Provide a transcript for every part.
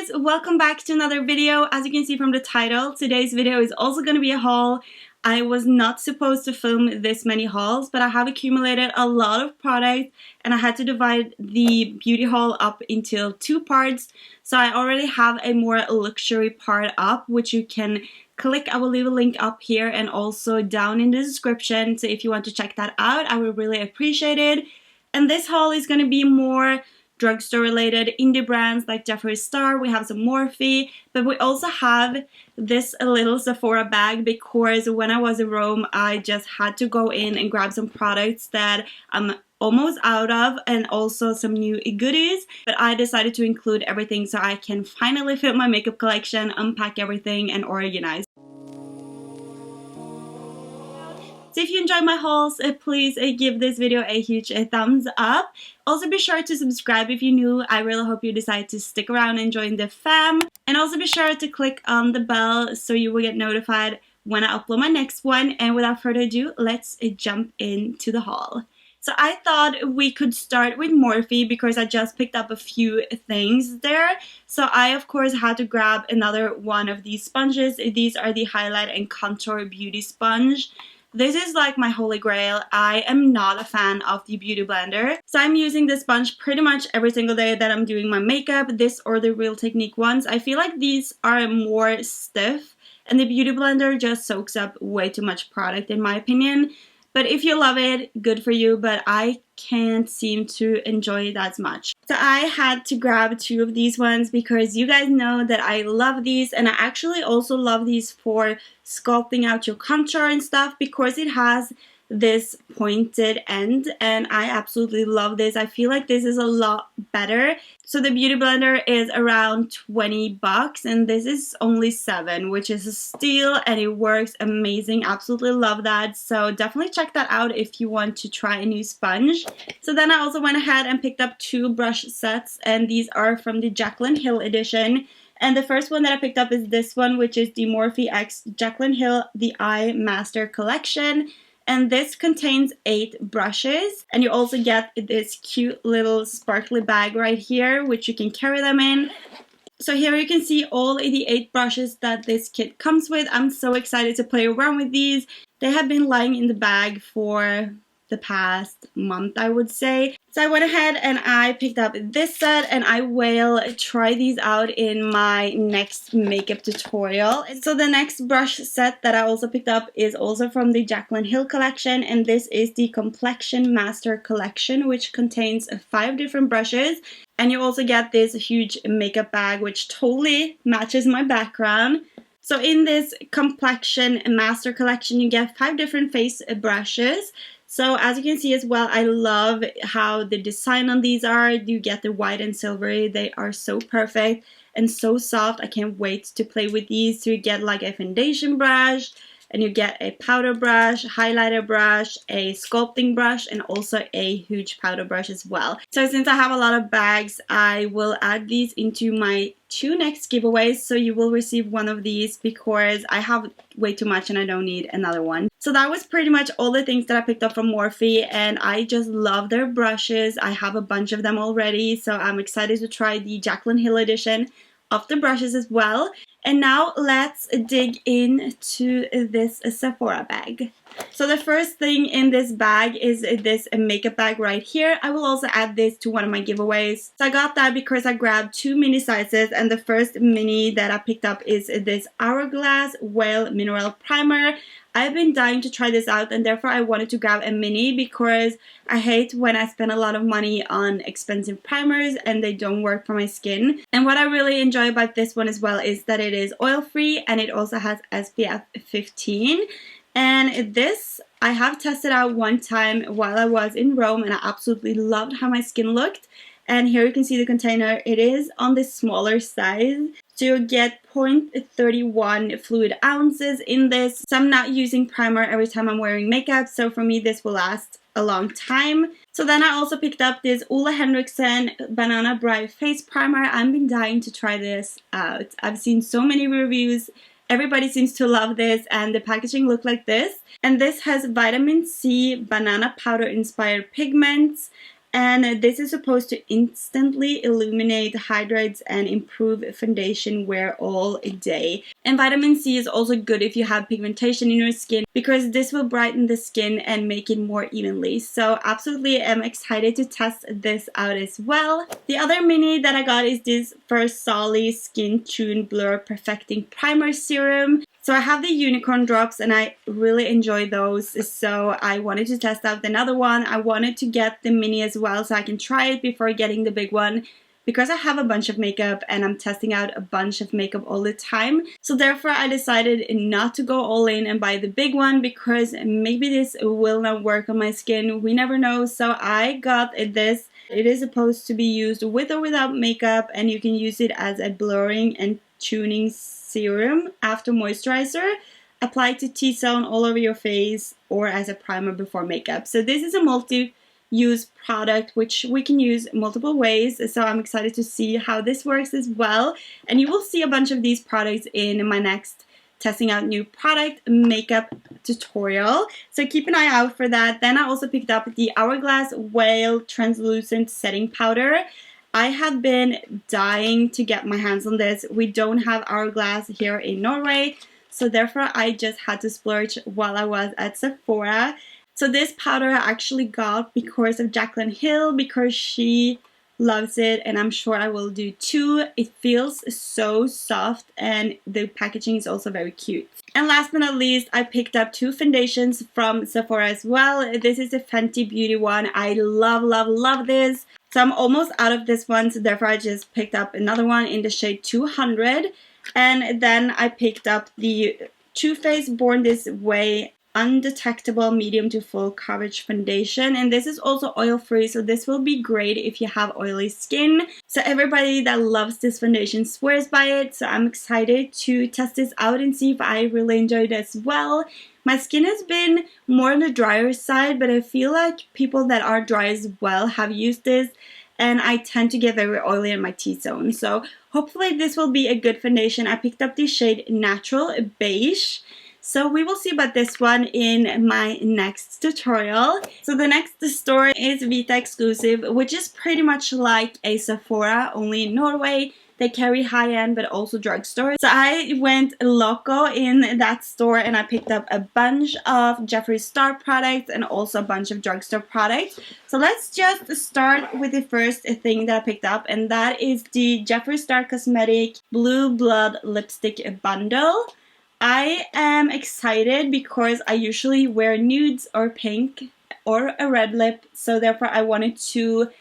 guys, welcome back to another video. As you can see from the title, today's video is also going to be a haul. I was not supposed to film this many hauls, but I have accumulated a lot of products and I had to divide the beauty haul up into two parts. So I already have a more luxury part up, which you can click. I will leave a link up here and also down in the description. So if you want to check that out, I would really appreciate it. And this haul is going to be more drugstore related indie brands like Jeffree Star. We have some Morphe, but we also have this little Sephora bag because when I was in Rome, I just had to go in and grab some products that I'm almost out of and also some new goodies. But I decided to include everything so I can finally fit my makeup collection, unpack everything, and organize. So if you enjoy my hauls, please give this video a huge thumbs up. Also be sure to subscribe if you're new. I really hope you decide to stick around and join the fam. And also be sure to click on the bell so you will get notified when I upload my next one. And without further ado, let's jump into the haul. So I thought we could start with Morphe because I just picked up a few things there. So I of course had to grab another one of these sponges. These are the Highlight and Contour Beauty Sponge. This is like my holy grail. I am not a fan of the Beauty Blender. So I'm using this sponge pretty much every single day that I'm doing my makeup. This or the Real Technique ones. I feel like these are more stiff and the Beauty Blender just soaks up way too much product in my opinion. But if you love it, good for you, but I can't seem to enjoy it as much. So I had to grab two of these ones because you guys know that I love these, and I actually also love these for sculpting out your contour and stuff because it has this pointed end and I absolutely love this. I feel like this is a lot better. So the Beauty Blender is around 20 bucks and this is only 7, which is a steal and it works amazing. Absolutely love that. So definitely check that out if you want to try a new sponge. So then I also went ahead and picked up two brush sets and these are from the Jaclyn Hill edition. And the first one that I picked up is this one, which is the Morphe X Jaclyn Hill The Eye Master Collection. And this contains 8 brushes, and you also get this cute little sparkly bag right here, which you can carry them in. So here you can see all the 8 brushes that this kit comes with. I'm so excited to play around with these. They have been lying in the bag for the past month, I would say. So I went ahead and I picked up this set and I will try these out in my next makeup tutorial. So the next brush set that I also picked up is also from the Jaclyn Hill collection, and this is the Complexion Master Collection, which contains 5 different brushes. And you also get this huge makeup bag which totally matches my background. So in this Complexion Master Collection you get 5 different face brushes. So as you can see as well, I love how the design on these are. You get the white and silvery. They are so perfect and so soft. I can't wait to play with these. So you get like a foundation brush, and you get a powder brush, highlighter brush, a sculpting brush, and also a huge powder brush as well. So since I have a lot of bags, I will add these into my 2 next giveaways. So you will receive one of these because I have way too much and I don't need another one. So that was pretty much all the things that I picked up from Morphe, and I just love their brushes. I have a bunch of them already, so I'm excited to try the Jaclyn Hill edition of the brushes as well. And now let's dig into this Sephora bag. So the first thing in this bag is this makeup bag right here. I will also add this to one of my giveaways. So I got that because I grabbed 2 mini sizes, and the first mini that I picked up is this Hourglass Whale Mineral Primer. I've been dying to try this out, and therefore I wanted to grab a mini because I hate when I spend a lot of money on expensive primers and they don't work for my skin. And what I really enjoy about this one as well is that it is oil-free and it also has SPF 15. And this I have tested out one time while I was in Rome and I absolutely loved how my skin looked. And here you can see the container. It is on the smaller size. So you get 0.31 fluid ounces in this. So I'm not using primer every time I'm wearing makeup. So for me this will last a long time. So then I also picked up this Ole Henriksen Banana Bright Face Primer. I've been dying to try this out. I've seen so many reviews. Everybody seems to love this, and the packaging looked like this. And this has vitamin C banana powder inspired pigments. And this is supposed to instantly illuminate, hydrates, and improve foundation wear all day. And vitamin C is also good if you have pigmentation in your skin, because this will brighten the skin and make it more evenly. So absolutely am excited to test this out as well. The other mini that I got is this First Solly Skin Tune Blur Perfecting Primer Serum. So I have the unicorn drops and I really enjoy those, so I wanted to test out another one. I wanted to get the mini as well so I can try it before getting the big one, because I have a bunch of makeup and I'm testing out a bunch of makeup all the time. So therefore I decided not to go all in and buy the big one, because maybe this will not work on my skin. We never know. So I got this. It is supposed to be used with or without makeup, and you can use it as a blurring and tuning serum after moisturizer, applied to T-zone all over your face, or as a primer before makeup. So this is a multi-use product which we can use multiple ways, so I'm excited to see how this works as well. And you will see a bunch of these products in my next testing out new product makeup tutorial, so keep an eye out for that. Then I also picked up the Hourglass Whale Translucent Setting Powder. I have been dying to get my hands on this. We don't have Hourglass here in Norway, so therefore I just had to splurge while I was at Sephora. So this powder I actually got because of Jaclyn Hill, because she loves it and I'm sure I will do too. It feels so soft and the packaging is also very cute. And last but not least, I picked up two foundations from Sephora as well. This is the Fenty Beauty one. I love this. So I'm almost out of this one, so therefore I just picked up another one in the shade 200. And then I picked up the Too Faced Born This Way Undetectable Medium to Full Coverage Foundation. And this is also oil free, so this will be great if you have oily skin. So everybody that loves this foundation swears by it, so I'm excited to test this out and see if I really enjoy it as well. My skin has been more on the drier side, but I feel like people that are dry as well have used this, and I tend to get very oily in my T-zone. So hopefully this will be a good foundation. I picked up the shade Natural Beige. So we will see about this one in my next tutorial. So the next store is Vita Exclusive, which is pretty much like a Sephora, only in Norway. They carry high-end but also drugstore. So I went loco in that store and I picked up a bunch of Jeffree Star products and also a bunch of drugstore products. So let's just start with the first thing that I picked up, and that is the Jeffree Star Cosmetic Blue Blood Lipstick Bundle. I am excited because I usually wear nudes or pink or a red lip, so therefore I wanted to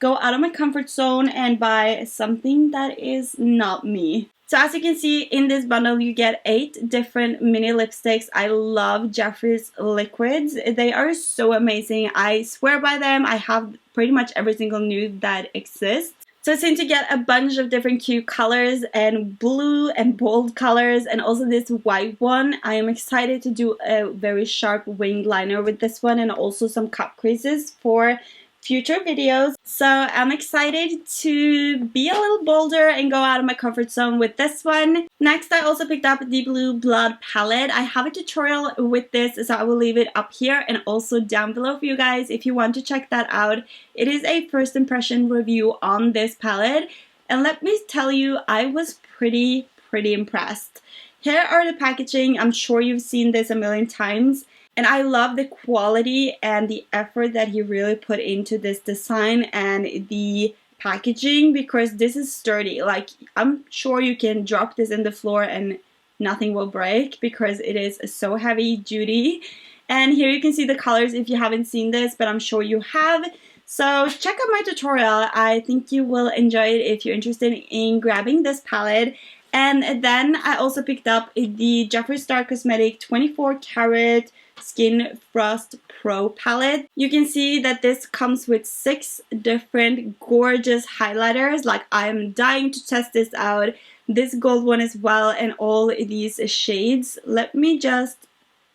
go out of my comfort zone and buy something that is not me. So as you can see in this bundle you get 8 different mini lipsticks. I love Jeffree's liquids. They are so amazing. I swear by them. I have pretty much every single nude that exists. So I seem to get a bunch of different cute colors and blue and bold colors, and also this white one. I am excited to do a very sharp winged liner with this one, and also some cup creases for future videos. So I'm excited to be a little bolder and go out of my comfort zone with this one. Next, I also picked up the Blue Blood palette. I have a tutorial with this, so I will leave it up here and also down below for you guys if you want to check that out. It is a first impression review on this palette, and let me tell you, I was pretty impressed. Here are the packaging. I'm sure you've seen this a million times. And I love the quality and the effort that he really put into this design and the packaging, because this is sturdy. Like, I'm sure you can drop this in the floor and nothing will break because it is so heavy duty. And here you can see the colors if you haven't seen this, but I'm sure you have. So check out my tutorial. I think you will enjoy it if you're interested in grabbing this palette. And then I also picked up the Jeffree Star Cosmetic 24 Karat Skin Frost Pro palette. You can see that this comes with 6 different gorgeous highlighters. Like, I am dying to test this out. This gold one as well, and all these shades. Let me just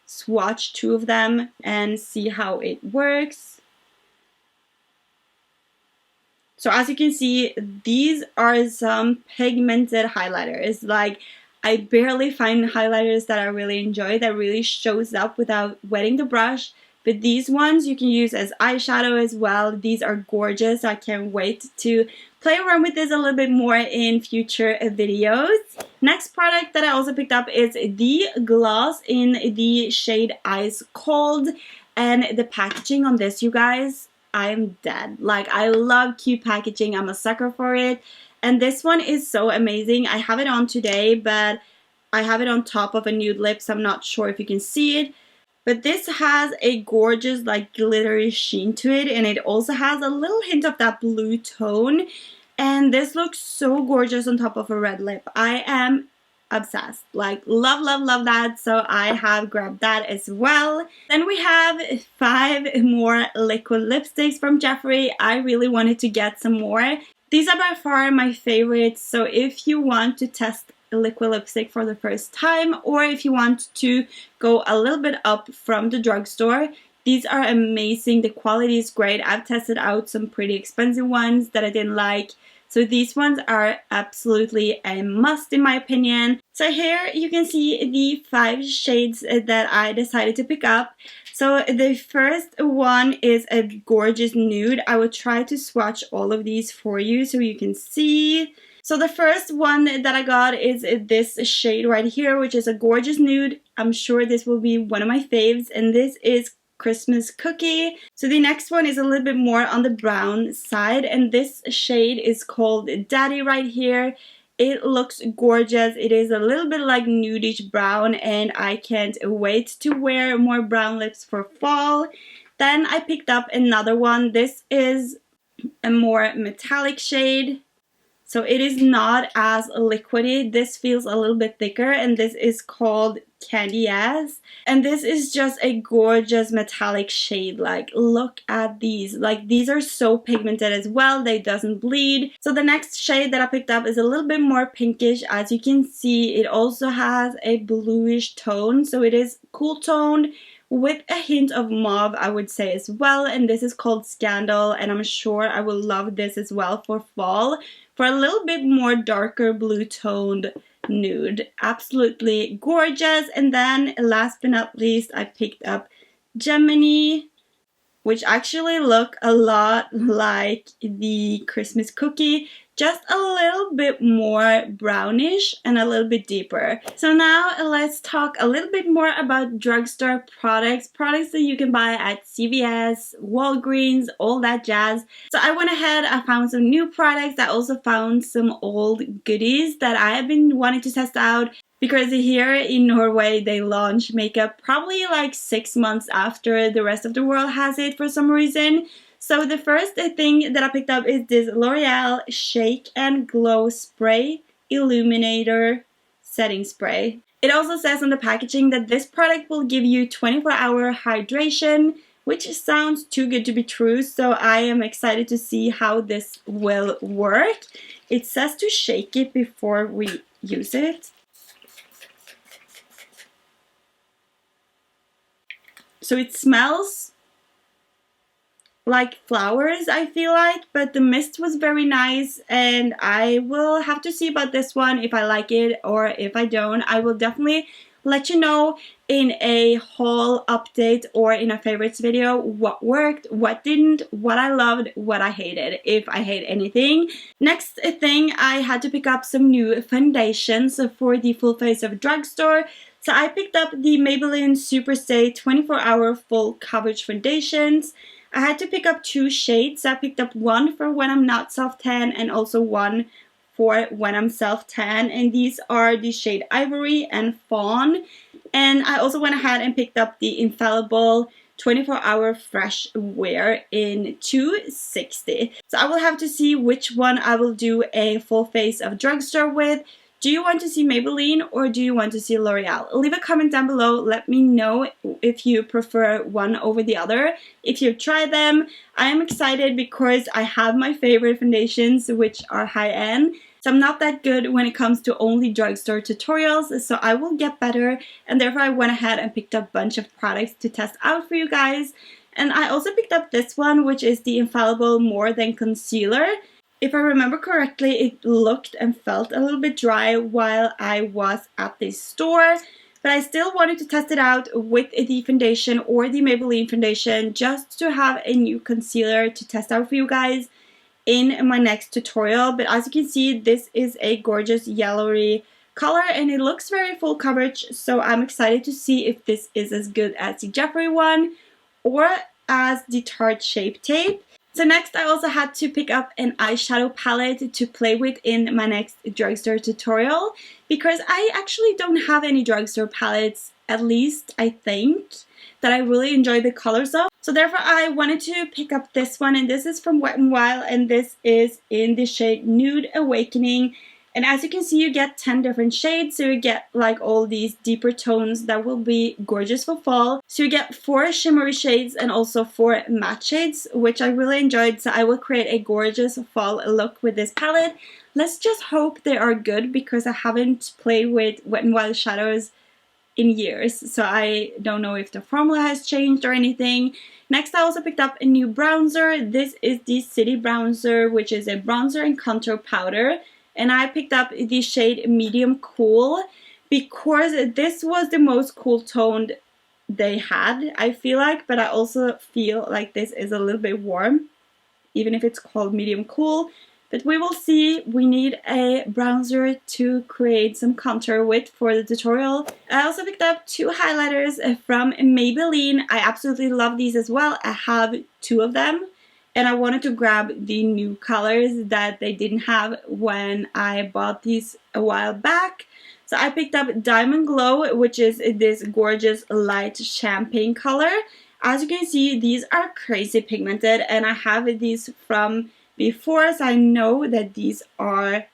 swatch 2 of them and see how it works. So as you can see, these are some pigmented highlighters. Like, I barely find highlighters that I really enjoy, that really shows up without wetting the brush, but these ones you can use as eyeshadow as well. These are gorgeous. I can't wait to play around with this a little bit more in future videos. Next product that I also picked up is the gloss in the shade Ice Cold, and the packaging on this, you guys, I am dead. Like, I love cute packaging. I'm a sucker for it. And this one is so amazing. I have it on today, but I have it on top of a nude lip, so I'm not sure if you can see it. But this has a gorgeous, like, glittery sheen to it, and it also has a little hint of that blue tone. And this looks so gorgeous on top of a red lip. I am obsessed. Like, love, love, love that. So I have grabbed that as well. Then we have 5 more liquid lipsticks from Jeffree. I really wanted to get some more. These are by far my favorites. So if you want to test liquid lipstick for the first time, or if you want to go a little bit up from the drugstore, these are amazing. The quality is great. I've tested out some pretty expensive ones that I didn't like, so these ones are absolutely a must in my opinion. So here you can see the 5 shades that I decided to pick up. So the first one is a gorgeous nude. I will try to swatch all of these for you so you can see. So the first one that I got is this shade right here, which is a gorgeous nude. I'm sure this will be one of my faves, and this is Christmas Cookie. So the next one is a little bit more on the brown side, and this shade is called Daddy right here. It looks gorgeous. It is a little bit like nudish brown, and I can't wait to wear more brown lips for fall. Then I picked up another one. This is a more metallic shade. So it is not as liquidy. This feels a little bit thicker, and this is called Candy Ass. And this is just a gorgeous metallic shade. Like, look at these. Like, these are so pigmented as well. They doesn't bleed. So the next shade that I picked up is a little bit more pinkish. As you can see, it also has a bluish tone. So it is cool toned with a hint of mauve, I would say, as well. And this is called Scandal, and I'm sure I will love this as well for fall, for a little bit more darker blue toned nude. Absolutely gorgeous. And then last but not least, I picked up Gemini, which actually look a lot like the Christmas Cookie, just a little bit more brownish and a little bit deeper. So now let's talk a little bit more about drugstore products that you can buy at CVS, Walgreens, all that jazz. So I went ahead, I found some new products. I also found some old goodies that I have been wanting to test out, because here in Norway they launch makeup probably like 6 months after the rest of the world has it for some reason. So the first thing that I picked up is this L'Oreal Shake and Glow Spray Illuminator Setting Spray. It also says on the packaging that this product will give you 24-hour hydration, which sounds too good to be true, so I am excited to see how this will work. It says to shake it before we use it. So it smells like flowers, I feel like, but the mist was very nice, and I will have to see about this one if I like it or if I don't. I will definitely let you know in a haul update or in a favorites video what worked, what didn't, what I loved, what I hated, if I hate anything. Next thing, I had to pick up some new foundations for the full face of drugstore. So I picked up the Maybelline Superstay 24-hour full coverage foundations. I had to pick up 2 shades. I picked up one for when I'm not self-tan and also one for when I'm self-tan. And these are the shade Ivory and Fawn. And I also went ahead and picked up the Infallible 24-hour fresh wear in 260. So I will have to see which one I will do a full face of drugstore with. Do you want to see Maybelline or do you want to see L'Oreal? Leave a comment down below. Let me know if you prefer one over the other. If you've tried them, I am excited because I have my favorite foundations, which are high-end. So I'm not that good when it comes to only drugstore tutorials, so I will get better. And therefore I went ahead and picked up a bunch of products to test out for you guys. And I also picked up this one, which is the Infallible More Than Concealer. If I remember correctly, it looked and felt a little bit dry while I was at the store. but I still wanted to test it out with the foundation or the Maybelline foundation just to have a new concealer to test out for you guys in my next tutorial. But as you can see, this is a gorgeous yellowy color and it looks very full coverage, so I'm excited to see if this is as good as the Jeffree one or as the Tarte Shape Tape. So next I also had to pick up an eyeshadow palette to play with in my next drugstore tutorial, because I actually don't have any drugstore palettes, at least I think, that I really enjoy the colors of. So therefore I wanted to pick up this one, and this is from Wet n Wild, and this is in the shade Nude Awakening. And as you can see, you get 10 different shades, so you get like all these deeper tones that will be gorgeous for fall. So you get 4 shimmery shades and also 4 matte shades, which I really enjoyed, so I will create a gorgeous fall look with this palette. Let's just hope they are good, because I haven't played with Wet n Wild shadows in years, so I don't know if the formula has changed or anything. Next I also picked up a new bronzer. This is the City Bronzer, which is a bronzer and contour powder. And I picked up the shade Medium Cool because this was the most cool toned they had, I feel like. But I also feel like this is a little bit warm, even if it's called Medium Cool. But we will see. We need a bronzer to create some contour with for the tutorial. I also picked up 2 highlighters from Maybelline. I absolutely love these as well. I have 2 of them. And I wanted to grab the new colors that they didn't have when I bought these a while back. So I picked up Diamond Glow, which is this gorgeous light champagne color. As you can see, these are crazy pigmented, and I have these from before, so I know that these are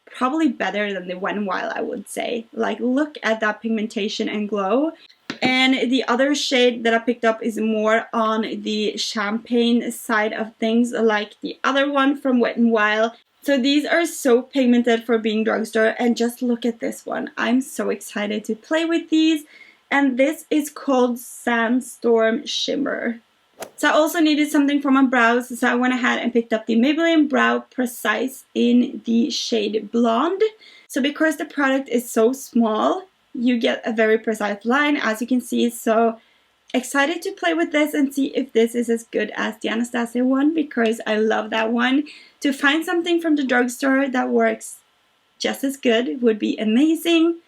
probably better than the Wet n Wild, I would say. Like, look at that pigmentation and glow. And the other shade that I picked up is more on the champagne side of things, like the other one from Wet n Wild. So these are so pigmented for being drugstore, and just look at this one. I'm so excited to play with these. And this is called Sandstorm Shimmer. So I also needed something for my brows, so I went ahead and picked up the Maybelline Brow Precise in the shade Blonde. So because the product is so small, you get a very precise line, as you can see. So excited to play with this and see if this is as good as the Anastasia one, because I love that one. To find something from the drugstore that works just as good would be amazing.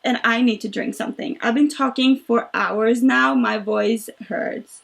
And I need to drink something. I've been talking for hours now. My voice hurts.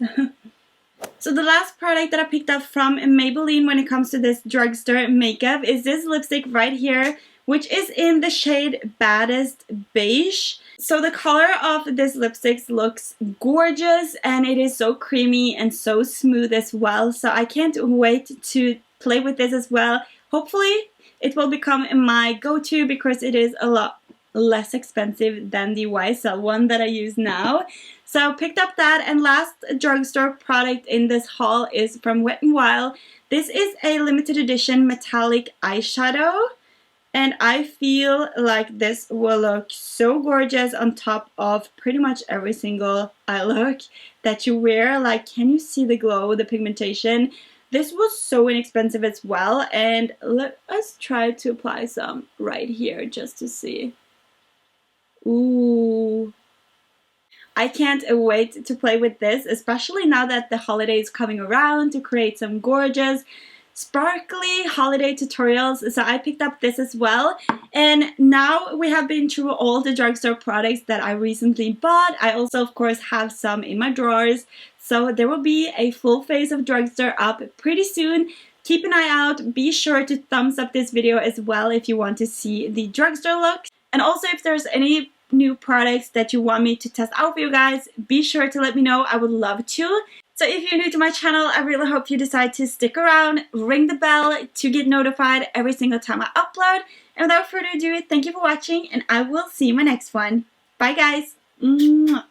So the last product that I picked up from Maybelline when it comes to this drugstore makeup is this lipstick right here, which is in the shade Baddest Beige. So the color of this lipstick looks gorgeous, and it is so creamy and so smooth as well. So I can't wait to play with this as well. Hopefully it will become my go-to, because it is a lot less expensive than the YSL one that I use now. So I picked up that, and last drugstore product in this haul is from Wet n Wild. This is a limited edition metallic eyeshadow, and I feel like this will look so gorgeous on top of pretty much every single eye look that you wear. Like, can you see the glow, the pigmentation? This was so inexpensive as well, and let us try to apply some right here just to see. Ooh. I can't wait to play with this, especially now that the holiday is coming around, to create some gorgeous, sparkly holiday tutorials. So I picked up this as well. And now we have been through all the drugstore products that I recently bought. I also, of course, have some in my drawers. So there will be a full face of drugstore up pretty soon. Keep an eye out. Be sure to thumbs up this video as well if you want to see the drugstore look. And also, if there's any new products that you want me to test out for you guys, be sure to let me know. I would love to. So if you're new to my channel, I really hope you decide to stick around, ring the bell to get notified every single time I upload. And without further ado, thank you for watching, and I will see you in my next one. Bye guys! Mwah.